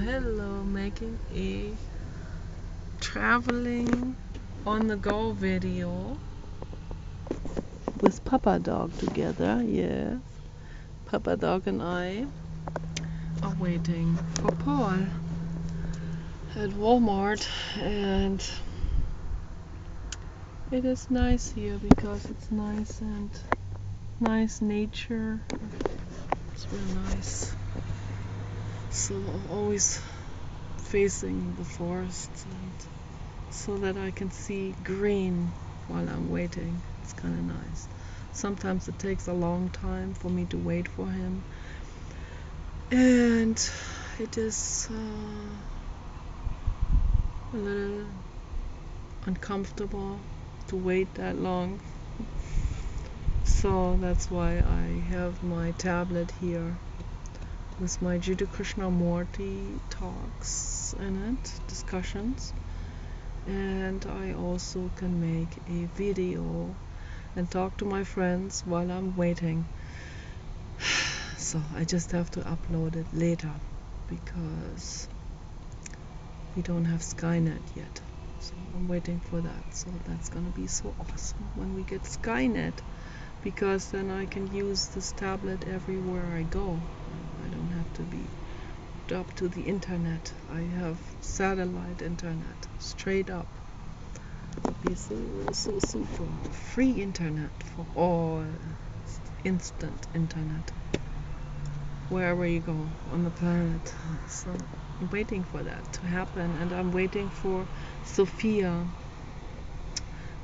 Hello, making a traveling on the go video with Papa Dog together. Yes, Papa Dog and I are waiting for Paul at Walmart, and it is nice here because it's nice and nice nature. It's real nice. So I'm always facing the forest, and so that I can see green while I'm waiting. It's kind of nice. Sometimes it takes a long time for me to wait for him, and it is a little uncomfortable to wait that long. So that's why I have my tablet here with my Jiddu Krishnamurti talks in it, discussions, and I also can make a video and talk to my friends while I'm waiting. So I just have to upload it later because we don't have Skynet yet, so I'm waiting for that. So that's gonna be so awesome when we get Skynet, because then I can use this tablet everywhere I go. I don't have to be up to the internet. I have satellite internet straight up. Be so super free internet for all, instant internet wherever you go on the planet. So I'm waiting for that to happen, and I'm waiting for Sophia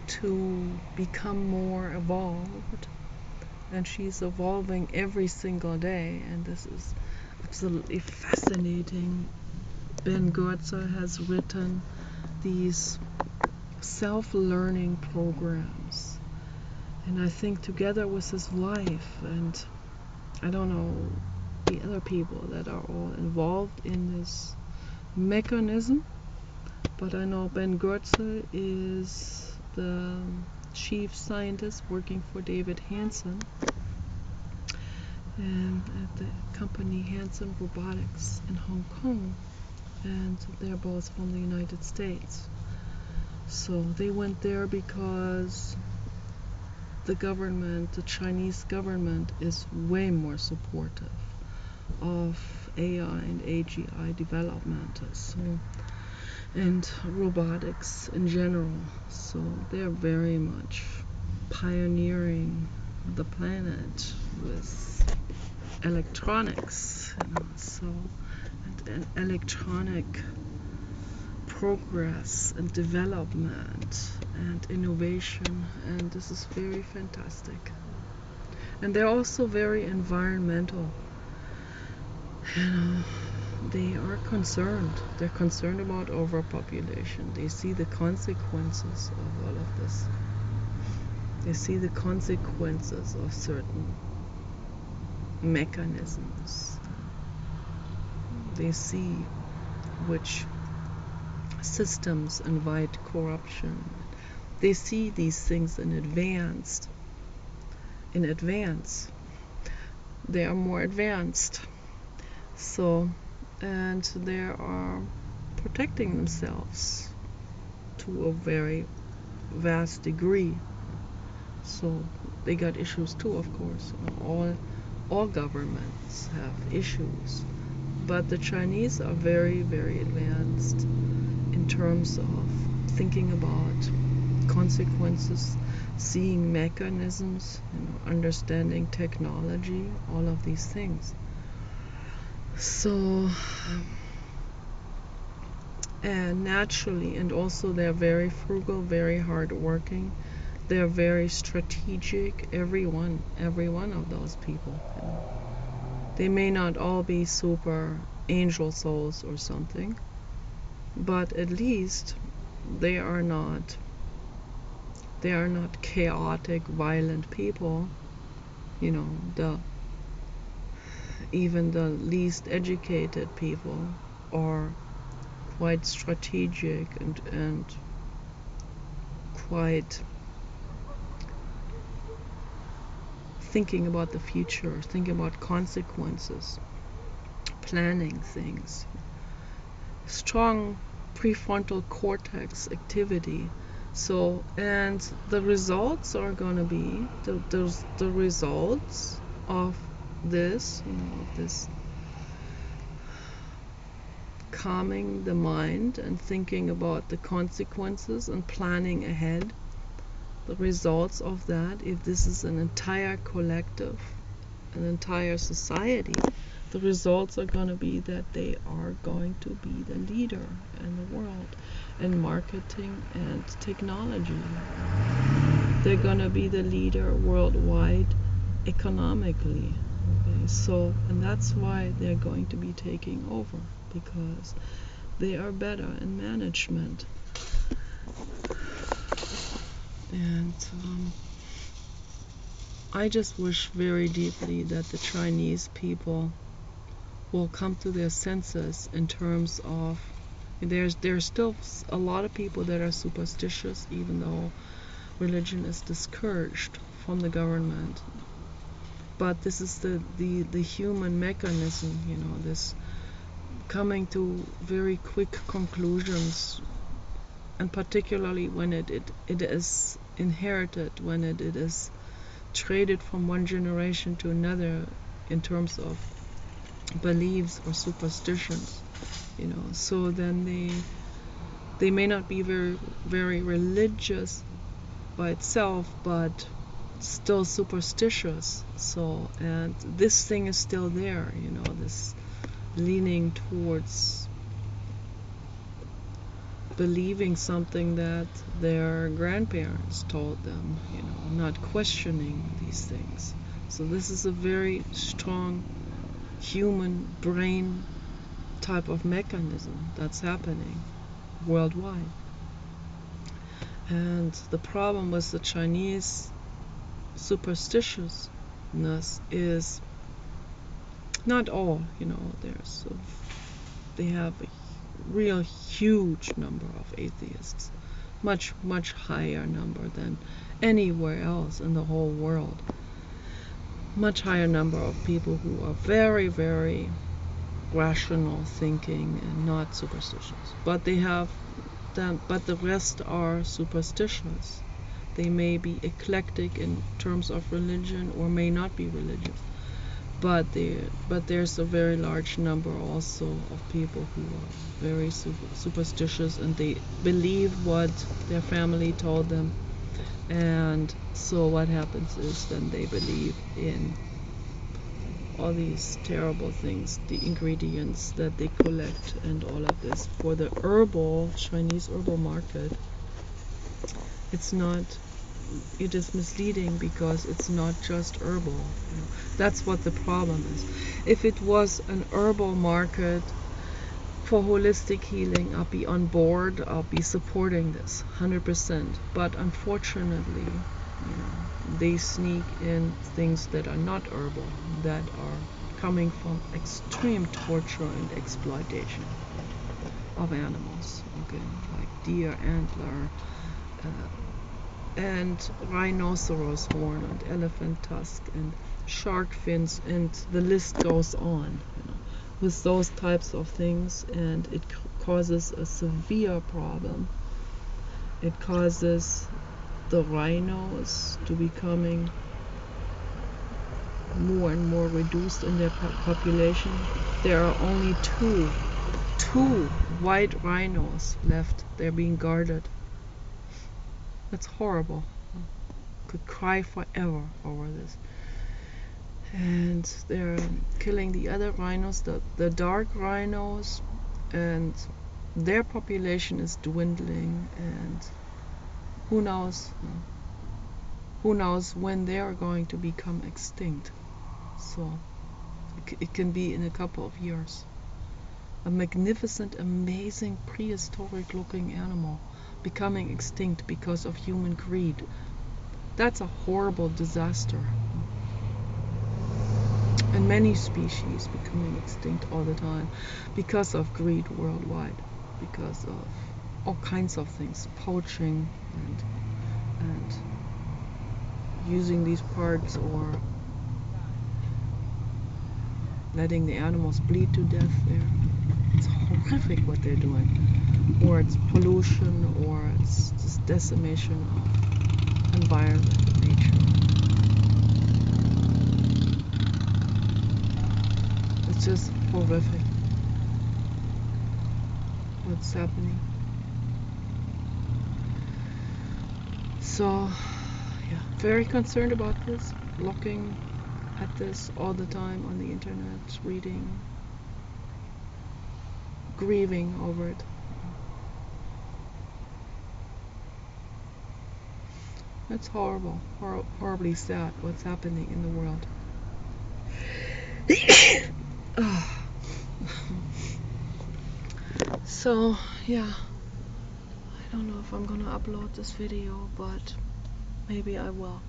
to become more evolved, and she's evolving every single day, and this is absolutely fascinating. Ben Goertzer has written these self-learning programs, and I think together with his wife, and I don't know the other people that are all involved in this mechanism, but I know Ben Goertzer is the chief scientist working for David Hansen and at the company Hansen Robotics in Hong Kong, and they're both from the United States. So they went there because the government, the Chinese government, is way more supportive of AI and AGI development, so, and robotics in general. So they're very much pioneering the planet with electronics, so, and electronic progress and development and innovation, and this is very fantastic. And they're also very environmental. They are concerned. They're concerned about overpopulation. They see the consequences of all of this. They see the consequences of certain mechanisms. They see which systems invite corruption. They see these things in advance. They are more advanced. So, and they are protecting themselves to a very vast degree. So they got issues too, of course. All governments have issues, but the Chinese are very, very advanced in terms of thinking about consequences, seeing mechanisms, understanding technology, all of these things. So, and naturally, and also they're very frugal, very hardworking. They're very strategic. Every one of those people. They may not all be super angel souls or something, but at least they are not chaotic, violent people. Even the least educated people are quite strategic and quite thinking about the future, thinking about consequences, planning things. strong prefrontal cortex activity. So, and the results are going to be the results of this, this calming the mind and thinking about the consequences and planning ahead. The results of that, if this is an entire collective, an entire society, the results are going to be that they are going to be the leader in the world in marketing and technology. They're going to be the leader worldwide economically. Okay, so, and that's why they're going to be taking over, because they are better in management. And I just wish very deeply that the Chinese people will come to their senses in terms of there's still a lot of people that are superstitious, even though religion is discouraged from the government. But this is the human mechanism, this coming to very quick conclusions, and particularly when it is inherited, when it is traded from one generation to another in terms of beliefs or superstitions, so then they may not be very very religious by itself, but still superstitious. So, and this thing is still there, this leaning towards believing something that their grandparents told them, not questioning these things. So this is a very strong human brain type of mechanism that's happening worldwide. And the problem with the Chinese superstitiousness is not all, they have a real huge number of atheists, much higher number than anywhere else in the whole world, much higher number of people who are very very rational thinking and not superstitious. But they have them, but the rest are superstitious. They may be eclectic in terms of religion or may not be religious, but there's a very large number also of people who are very superstitious, and they believe what their family told them. And so what happens is then they believe in all these terrible things, the ingredients that they collect and all of this. For the Chinese herbal market, it is misleading because it's not just herbal. That's what the problem is. If it was an herbal market for holistic healing, I'll be on board, I'll be supporting this 100%. But unfortunately, they sneak in things that are not herbal, that are coming from extreme torture and exploitation of animals, okay, like deer antler, and rhinoceros horn and elephant tusk and shark fins, and the list goes on, with those types of things. And it causes a severe problem. It causes the rhinos to becoming more and more reduced in their population. There are only two white rhinos left. They're being guarded. That's horrible. Could cry forever over this. And they're killing the other rhinos, the dark rhinos, and their population is dwindling, and who knows when they are going to become extinct. So it can be in a couple of years. A magnificent, amazing, prehistoric looking animal becoming extinct because of human greed. That's a horrible disaster. And many species becoming extinct all the time because of greed worldwide, because of all kinds of things, poaching and using these parts, or letting the animals bleed to death there. It's horrific what they're doing, or it's pollution, or it's just decimation of environment and nature. It's just horrific what's happening. So, yeah, very concerned about this, looking at this all the time on the internet, reading, grieving over it. It's horrible, horribly sad what's happening in the world. So, yeah, I don't know if I'm gonna upload this video, but maybe I will.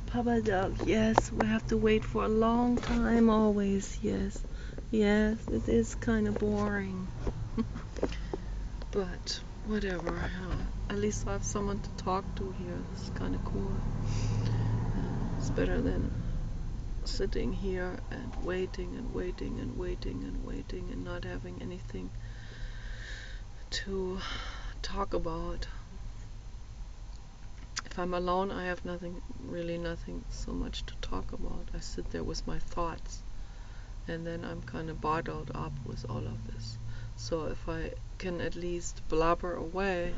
Papa dog, yes, we have to wait for a long time always, yes. Yes, it is kind of boring. But whatever, at least I have someone to talk to here. It's kind of cool. It's better than sitting here and waiting and waiting and waiting and waiting and not having anything to talk about. If I'm alone, I have really nothing so much to talk about. I sit there with my thoughts, and then I'm kind of bottled up with all of this. So if I can at least blabber away,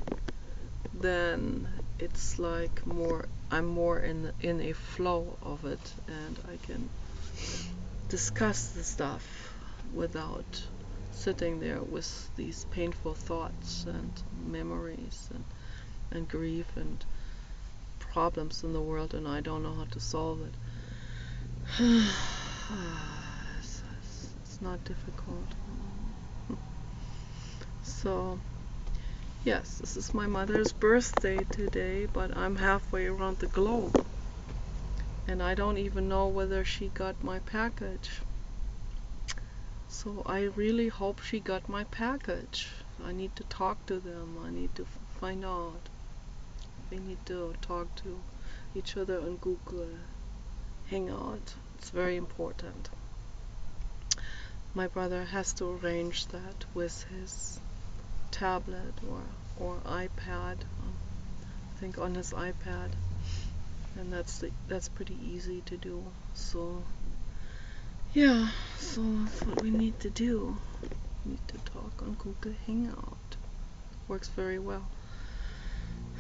then it's like I'm more in a flow of it, and I can discuss the stuff without sitting there with these painful thoughts and memories and grief and problems in the world, and I don't know how to solve it. It's not difficult. So, yes, this is my mother's birthday today, but I'm halfway around the globe, and I don't even know whether she got my package. So I really hope she got my package. I need to talk to them. I need to find out. We need to talk to each other on Google Hangout. It's very important. My brother has to arrange that with his tablet or iPad. I think on his iPad, and that's pretty easy to do. So yeah, so that's what we need to do. We need to talk on Google Hangout. Works very well.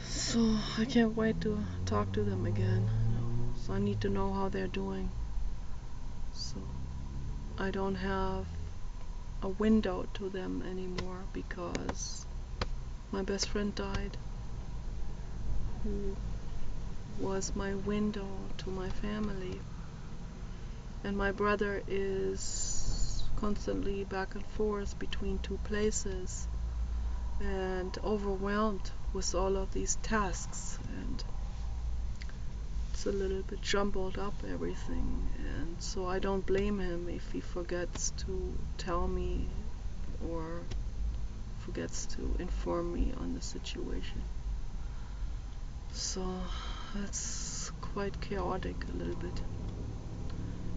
So I can't wait to talk to them again. So I need to know how they're doing. So I don't have a window to them anymore because my best friend died, who was my window to my family. And my brother is constantly back and forth between two places and overwhelmed with all of these tasks, and it's a little bit jumbled up, everything. And so I don't blame him if he forgets to tell me or forgets to inform me on the situation. So that's quite chaotic a little bit.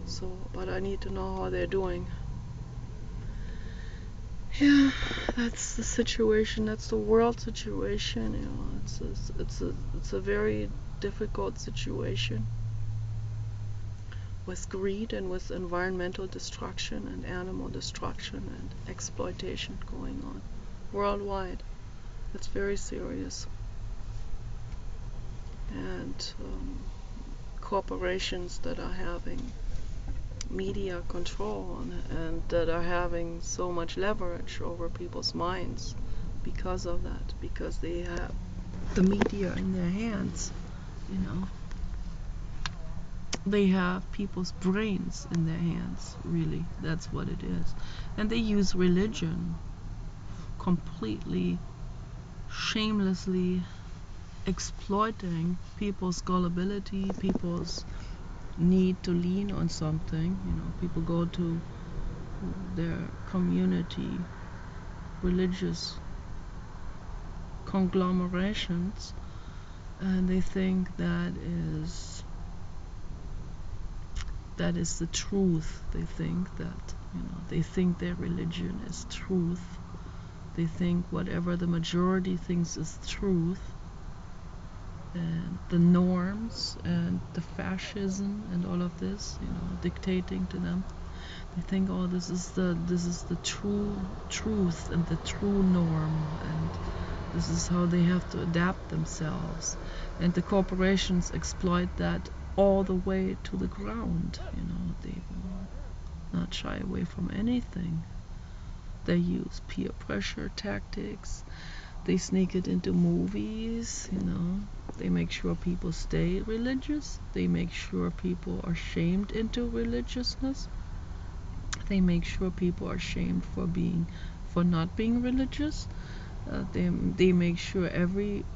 So, but I need to know how they're doing. Yeah, that's the situation. That's the world situation. You know, it's a very difficult situation with greed and with environmental destruction and animal destruction and exploitation going on worldwide. It's very serious. And corporations that are having media control and that are having so much leverage over people's minds because of that, because they have the media in their hands, you know. They have people's brains in their hands, really. That's what it is. And they use religion completely, shamelessly exploiting people's gullibility, people's need to lean on something. You know, people go to their community religious conglomerations and they think that is the truth. They think that, you know, they think their religion is truth, They think whatever the majority thinks is truth, and the norms and the fascism and all of this, dictating to them. They think, oh, this is the true truth and the true norm, and this is how they have to adapt themselves. And the corporations exploit that all the way to the ground. They will not shy away from anything. They use peer pressure tactics. They sneak it into movies. They make sure people stay religious. They make sure people are shamed into religiousness. They make sure people are shamed for not being religious. They make sure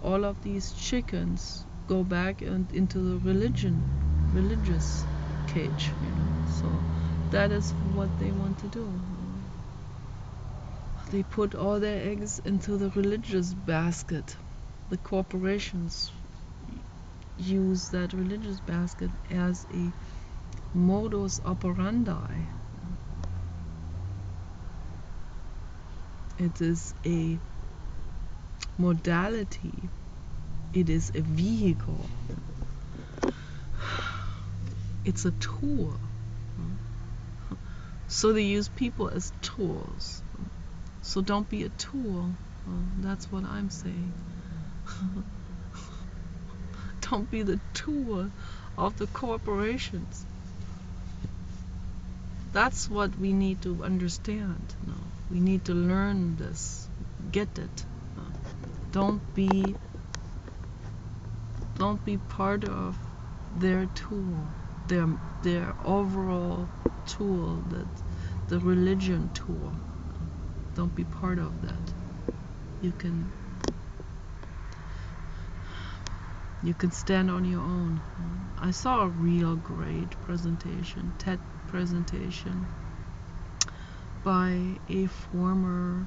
all of these chickens go back into the religious cage. So that is what they want to do. They put all their eggs into the religious basket. The corporations use that religious basket as a modus operandi. It is a modality. It is a vehicle. It's a tool. So they use people as tools. So don't be a tool. That's what I'm saying. Don't be the tool of the corporations. That's what we need to understand. We need to learn this. Get it. Don't be part of their tool, their overall tool, the religion tool. Don't be part of that. You can stand on your own. I saw a real great presentation, TED presentation, by a former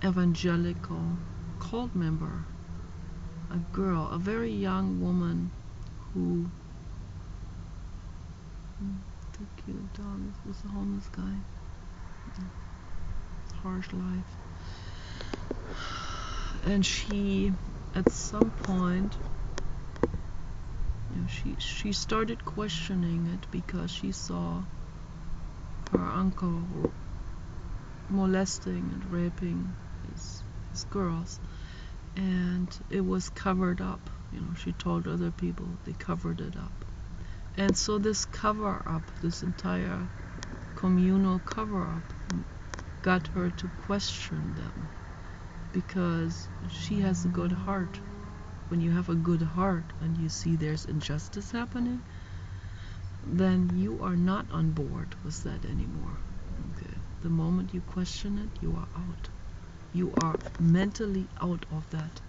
evangelical cult member, a girl, a very young woman who the cute dog was a homeless guy. Harsh life. And she, at some point, she started questioning it because she saw her uncle molesting and raping his girls, and it was covered up. She told other people they covered it up. And so this cover-up, this entire communal cover-up, got her to question them, because she has a good heart. When you have a good heart and you see there's injustice happening, then you are not on board with that anymore. Okay. The moment you question it, you are out. You are mentally out of that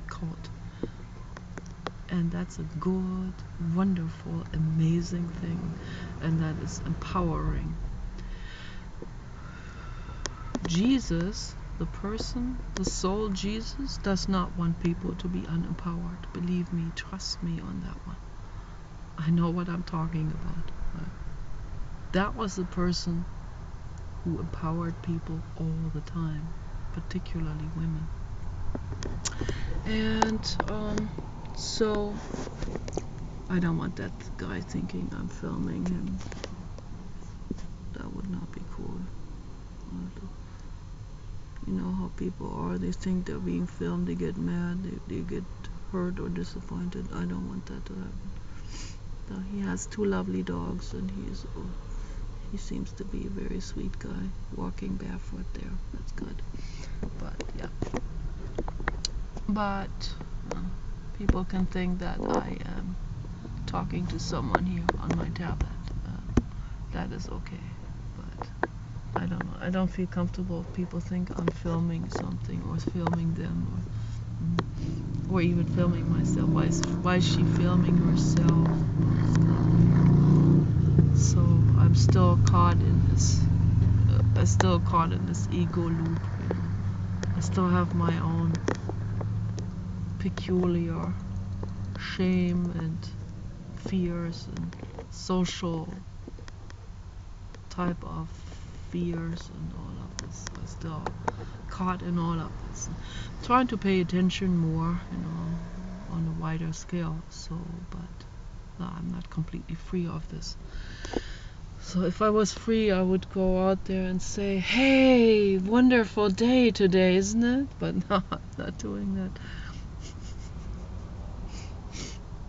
cult. And that's a good, wonderful, amazing thing. And that is empowering. Jesus, the person, the soul Jesus, does not want people to be unempowered. Believe me, trust me on that one. I know what I'm talking about. That was the person who empowered people all the time, particularly women. And so I don't want that guy thinking I'm filming him. That would not be cool. You know how people are. They think they're being filmed. They get mad. They get hurt or disappointed. I don't want that to happen. No, he has 2 lovely dogs, and he seems to be a very sweet guy, walking barefoot there. That's good. But yeah. But people can think that I am talking to someone here on my tablet. That is okay. But I don't know. I don't feel comfortable if people think I'm filming something or filming them, or even filming myself. Why is she filming herself? So I'm still caught in this. Ego loop. I still have my own peculiar shame and fears and social type of fears and all of this. I still caught in all of this. Trying to pay attention more, on a wider scale. So, but no, I'm not completely free of this. So if I was free, I would go out there and say, hey, wonderful day today, isn't it? But no, I'm not doing that.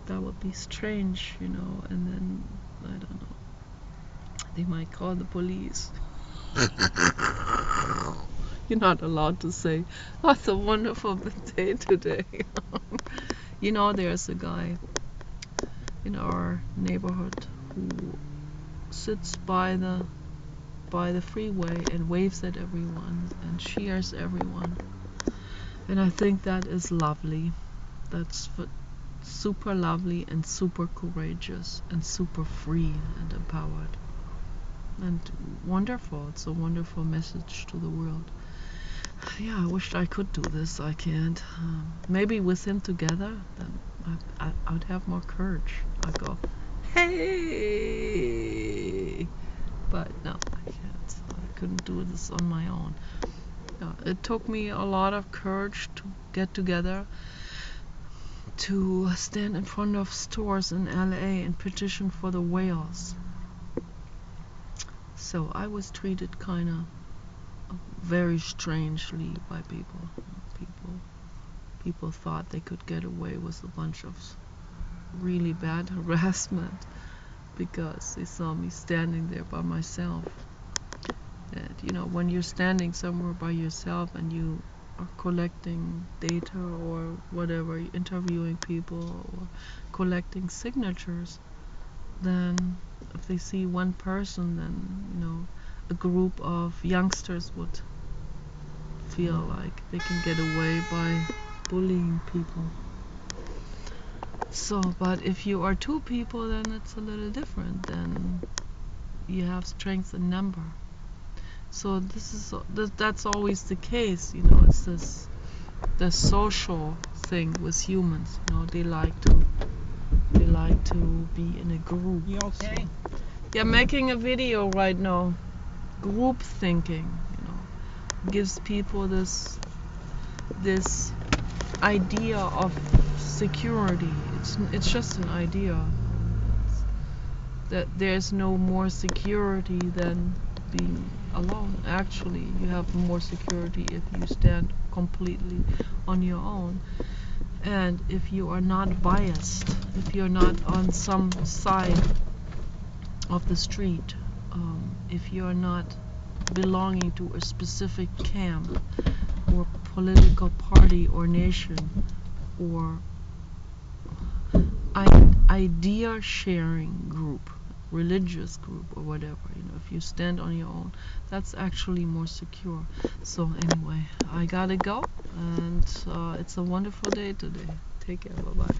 That would be strange, and then, I don't know, they might call the police. You're not allowed to say, oh, it's a wonderful day today. There's a guy in our neighborhood who sits by the freeway and waves at everyone and cheers everyone. And I think that is lovely. That's super lovely and super courageous and super free and empowered. And wonderful. It's a wonderful message to the world. Yeah, I wish I could do this. I can't. Maybe with him together, then I'd have more courage. I'd go, hey! But no, I can't. I couldn't do this on my own. It took me a lot of courage to get together, to stand in front of stores in LA and petition for the whales. So I was treated kind of very strangely by people. People thought they could get away with a bunch of really bad harassment because they saw me standing there by myself. And when you're standing somewhere by yourself and you are collecting data or whatever, interviewing people or collecting signatures, then if they see one person, then a group of youngsters would feel like they can get away by bullying people. So, but if you are two people, then it's a little different. Then you have strength in number. So that's always the case. It's the social thing with humans. They like to be in a group. You okay? So, yeah, making a video right now. Group thinking, gives people this idea of security. It's just an idea that there's no more security than being alone. Actually, you have more security if you stand completely on your own, and if you are not biased, if you're not on some side of the street, if you're not belonging to a specific camp or political party or nation or idea sharing group, religious group or whatever, if you stand on your own, that's actually more secure. So anyway, I gotta go, and it's a wonderful day today. Take care. Bye bye.